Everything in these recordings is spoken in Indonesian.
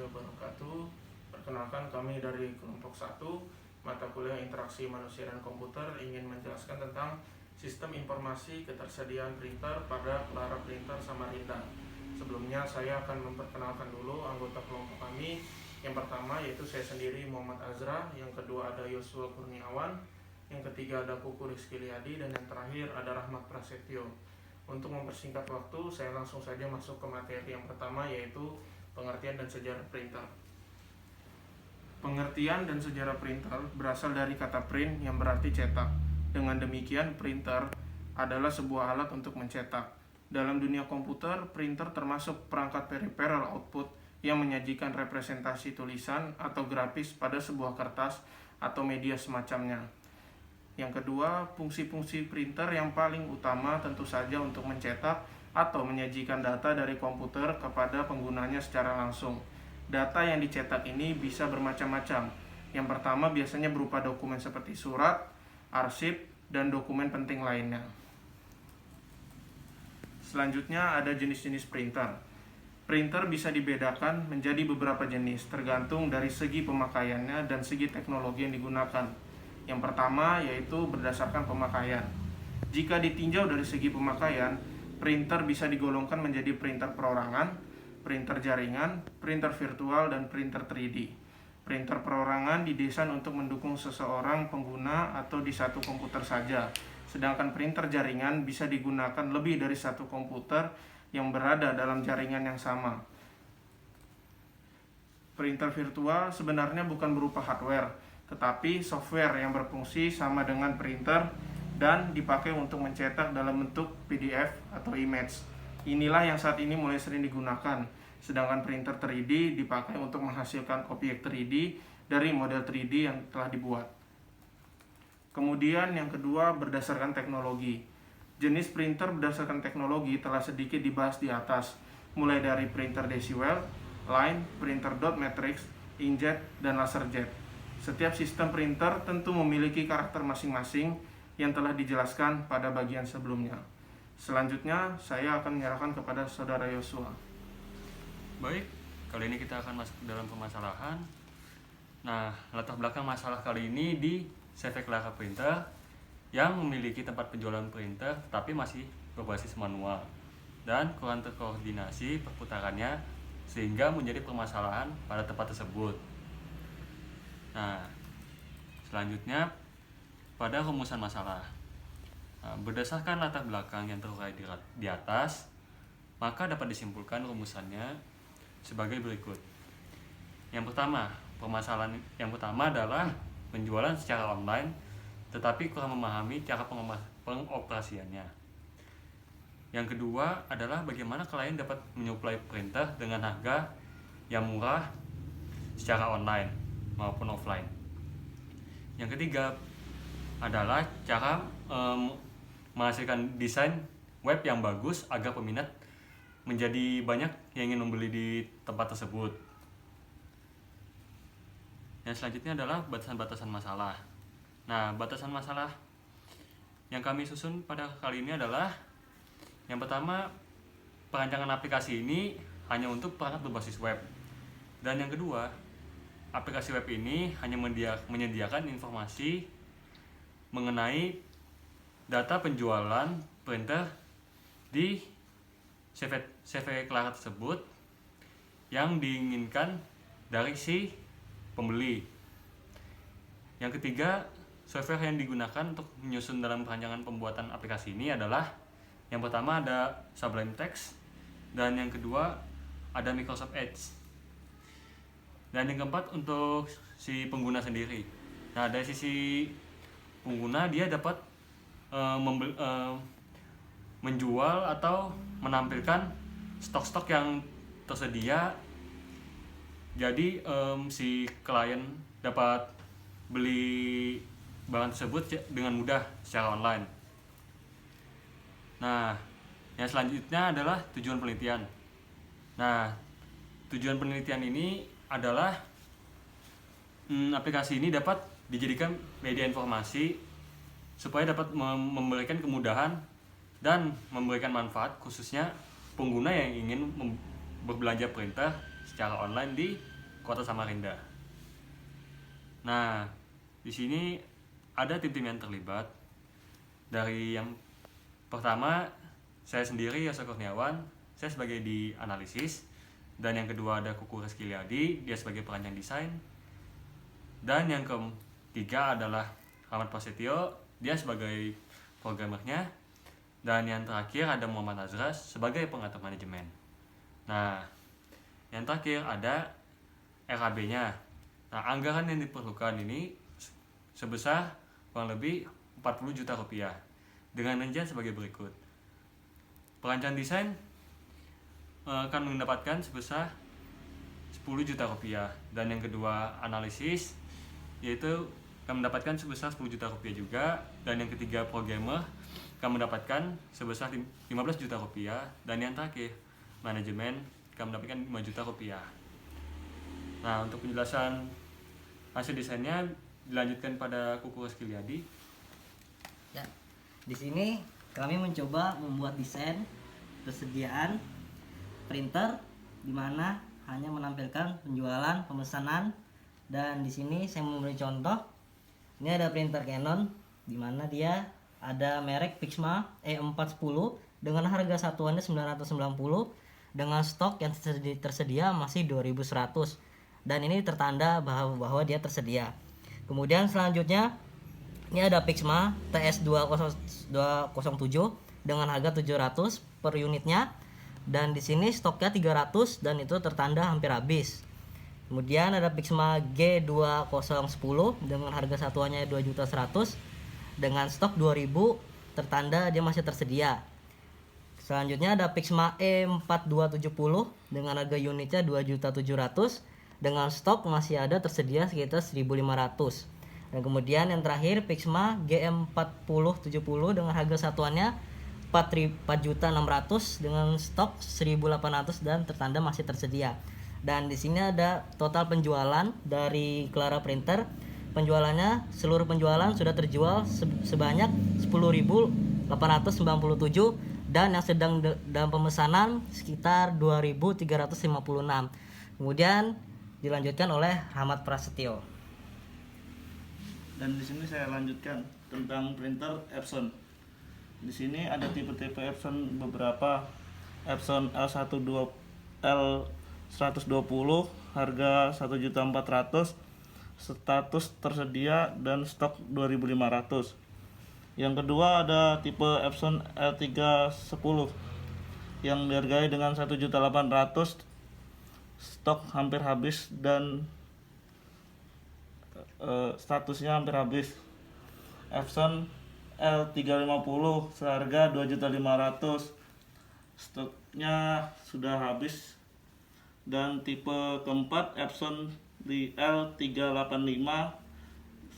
wabarakatuh. Perkenalkan, kami dari kelompok 1 mata kuliah Interaksi Manusia dan Komputer ingin menjelaskan tentang sistem informasi ketersediaan printer pada Clara Printer Samarinda. Sebelumnya saya akan memperkenalkan dulu anggota kelompok kami. Yang pertama yaitu saya sendiri, Muhammad Azra. Yang kedua ada Yosua Kurniawan. Yang ketiga ada Kuku Rizky Liadi. Dan yang terakhir ada Rahmat Prasetyo. Untuk mempersingkat waktu, saya langsung saja masuk ke materi yang pertama, yaitu pengertian dan sejarah printer. Pengertian dan sejarah printer berasal dari kata print yang berarti cetak. Dengan demikian, printer adalah sebuah alat untuk mencetak. Dalam dunia komputer, printer termasuk perangkat peripheral output yang menyajikan representasi tulisan atau grafis pada sebuah kertas atau media semacamnya. Yang kedua, fungsi-fungsi printer yang paling utama tentu saja untuk mencetak atau menyajikan data dari komputer kepada penggunanya secara langsung. Data yang dicetak ini bisa bermacam-macam. Yang pertama biasanya berupa dokumen seperti surat, arsip, dan dokumen penting lainnya. Selanjutnya ada jenis-jenis printer. Printer bisa dibedakan menjadi beberapa jenis tergantung dari segi pemakaiannya dan segi teknologi yang digunakan. Yang pertama yaitu berdasarkan pemakaian. Jika ditinjau dari segi pemakaian, printer bisa digolongkan menjadi printer perorangan, printer jaringan, printer virtual, dan printer 3D. Printer perorangan didesain untuk mendukung seseorang pengguna atau di satu komputer saja, sedangkan printer jaringan bisa digunakan lebih dari satu komputer yang berada dalam jaringan yang sama. Printer virtual sebenarnya bukan berupa hardware, tetapi software yang berfungsi sama dengan printer dan dipakai untuk mencetak dalam bentuk PDF atau image. Inilah yang saat ini mulai sering digunakan, sedangkan printer 3D dipakai untuk menghasilkan objek 3D dari model 3D yang telah dibuat. Kemudian yang kedua, berdasarkan teknologi. Jenis printer berdasarkan teknologi telah sedikit dibahas di atas, mulai dari printer Decibel, line, printer dot matrix, inkjet, dan laserjet. Setiap sistem printer tentu memiliki karakter masing-masing yang telah dijelaskan pada bagian sebelumnya. Selanjutnya, saya akan menyerahkan kepada Saudara Yosua. Baik, kali ini kita akan masuk dalam permasalahan. Nah, latar belakang masalah kali ini di CV Clara Printer yang memiliki tempat penjualan printer tetapi masih berbasis manual dan kurang terkoordinasi perputarannya sehingga menjadi permasalahan pada tempat tersebut. Nah, selanjutnya pada rumusan masalah. Nah, berdasarkan latar belakang yang terurai di atas, maka dapat disimpulkan rumusannya sebagai berikut. Yang pertama, permasalahan yang pertama adalah penjualan secara online tetapi kurang memahami cara pengoperasiannya. Yang kedua adalah bagaimana klien dapat menyuplai printer dengan harga yang murah secara online maupun offline. Yang ketiga adalah cara menghasilkan desain web yang bagus agar peminat menjadi banyak yang ingin membeli di tempat tersebut. Yang selanjutnya adalah batasan-batasan masalah. Nah, batasan masalah yang kami susun pada kali ini adalah yang pertama, perancangan aplikasi ini hanya untuk perangkat berbasis web. Dan yang kedua, aplikasi web ini hanya menyediakan informasi mengenai data penjualan printer di CV Clara tersebut yang diinginkan dari si pembeli. Yang ketiga, software yang digunakan untuk menyusun dalam perancangan pembuatan aplikasi ini adalah yang pertama ada Sublime Text dan yang kedua ada Microsoft Edge. Dan yang keempat untuk si pengguna sendiri. Nah, dari sisi pengguna dia dapat menjual atau menampilkan stok-stok yang tersedia. Jadi si klien dapat beli barang tersebut dengan mudah secara online. Nah, yang selanjutnya adalah tujuan penelitian. Nah, tujuan penelitian ini adalah aplikasi ini dapat dijadikan media informasi supaya dapat memberikan kemudahan dan memberikan manfaat khususnya pengguna yang ingin berbelanja printer secara online di Kota Samarinda. Nah, di sini ada tim-tim yang terlibat. Dari yang pertama, saya sendiri Yasa Kurniawan, saya sebagai di analisis. Dan yang kedua ada Kuku Rizky Liadi, dia sebagai perancang desain. Dan yang ketiga adalah Rahmat Prasetyo, dia sebagai programmernya. Dan yang terakhir ada Muhammad Azras sebagai pengatur manajemen. Nah, yang terakhir ada RAB-nya. Nah, anggaran yang diperlukan ini sebesar kurang lebih 40 juta rupiah dengan rincian sebagai berikut. Perancang desain akan mendapatkan sebesar 10 juta rupiah, dan yang kedua analisis yaitu akan mendapatkan sebesar 10 juta rupiah juga, dan yang ketiga programmer akan mendapatkan sebesar 15 juta rupiah, dan yang terakhir manajemen akan mendapatkan 5 juta rupiah. Nah, untuk penjelasan hasil desainnya dilanjutkan pada Kuku Rizky Liadi. Ya, di sini kami mencoba membuat desain persediaan printer di mana hanya menampilkan penjualan, pemesanan, dan di sini saya memberi contoh. Ini ada printer Canon di mana dia ada merek Pixma E410 dengan harga satuannya 990 dengan stok yang tersedia masih 2100, dan ini tertanda bahwa dia tersedia. Kemudian selanjutnya ini ada Pixma TS207 dengan harga 700 per unitnya, dan di sini stoknya 300 dan itu tertanda hampir habis. Kemudian ada Pixma G2010 dengan harga satuannya 2.100.000 dengan stok 2000, tertanda dia masih tersedia. Selanjutnya ada Pixma E4270 dengan harga unitnya 2.700.000 dengan stok masih ada tersedia sekitar 1.500. Dan kemudian yang terakhir Pixma GM4070 dengan harga satuannya 4.600.000 dengan stok 1.800 dan tertanda masih tersedia. Dan di sini ada total penjualan dari Clara Printer. Penjualannya, seluruh penjualan sudah terjual sebanyak 10.897, dan yang sedang dalam pemesanan sekitar 2.356. Kemudian dilanjutkan oleh Rahmat Prasetyo. Dan di sini saya lanjutkan tentang printer Epson. Di sini ada tipe-tipe Epson beberapa. Epson L120 harga 1.400.000, status tersedia dan stok 2.500. Yang kedua ada tipe Epson L310 yang dihargai dengan 1.800.000, stok hampir habis dan statusnya hampir habis. Epson L350 seharga 2.500.000, stoknya sudah habis. Dan tipe keempat Epson di L385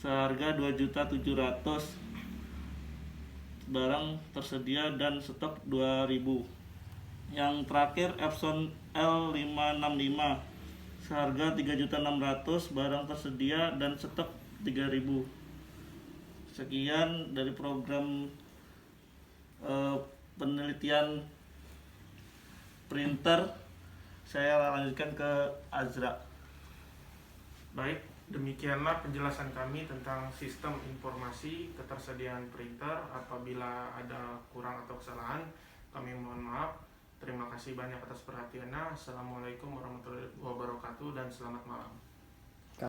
seharga 2.700.000, barang tersedia dan stok 2.000. Yang terakhir Epson L565 seharga 3.600.000, barang tersedia dan stok 3.000. Sekian dari program penelitian printer. Saya lanjutkan ke Azra. Baik, demikianlah penjelasan kami tentang sistem informasi ketersediaan printer. Apabila ada kurang atau kesalahan, kami mohon maaf. Terima kasih banyak atas perhatiannya. Assalamualaikum warahmatullahi wabarakatuh dan selamat malam.